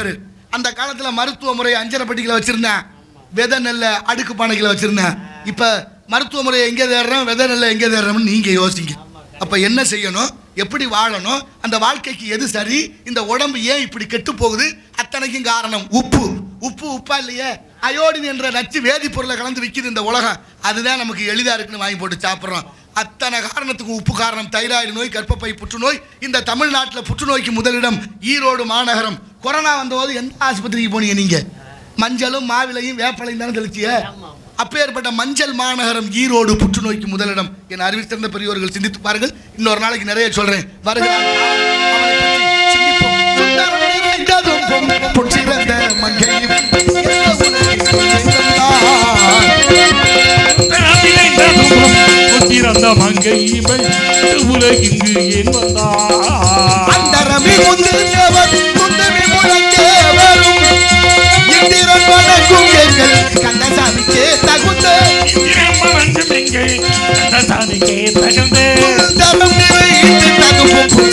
பேரு. அந்த காலத்துல மருத்துவ முறை அஞ்சரை பெட்டிகளை வச்சிருந்தேன், விதை நெல்லை அடுக்கு பானைகளை வச்சிருந்தேன். இப்ப மருத்துவ முறையை எங்கே தேடுறோம், விதை நெல்லை எங்கே தேடுறோம்னு நீங்க யோசிங்க. அப்ப என்ன செய்யணும், எப்படி வாழணும், அந்த வாழ்க்கைக்கு எது சரி, இந்த உடம்பு ஏன் இப்படி கெட்டு போகுது, அத்தனைக்கும் காரணம் உப்பு. உப்பு உப்பா இல்லையே, அயோடின் என்ற நச்சு வேதிப்பொருளை கலந்து விற்கிது இந்த உலகம். அதுதான் நமக்கு எளிதா இருக்குன்னு வாங்கி போட்டு சாப்பிட்றோம். அத்தனை காரணத்துக்கு உப்பு காரணம். தைராய்டு நோய், கர்ப்பப்பை புற்றுநோய். இந்த தமிழ்நாட்டில் புற்றுநோய்க்கு முதலிடம் ஈரோடு மாநகரம். கொரோனா வந்தபோது எந்த ஆஸ்பத்திரிக்கு போனீங்க நீங்க? மஞ்சளும் மாவிலையும் வேப்பலையும் தானே தெளிச்சிய. அப்பேற்பட்ட மஞ்சள் மாநகரம் ஈரோடு புற்றுநோய்க்கு முதலிடம். என் அறிவு சிறந்த பெரியவர்கள் சிந்தித்து பாருங்கள். இன்னொரு நாளைக்கு நிறைய சொல்றேன். வருகிறார் உலகிங்கு ஏன் வந்தார் அந்தரமி முந்திருந்தவர் முந்தமி முழங்கே வரும் இந்திரன் வணங்கும் எங்கள் கந்தசாமிக்கே தகுந்த கந்தசாமிக்கே தகுந்த தரம் நிறைந்து தகுப்பும்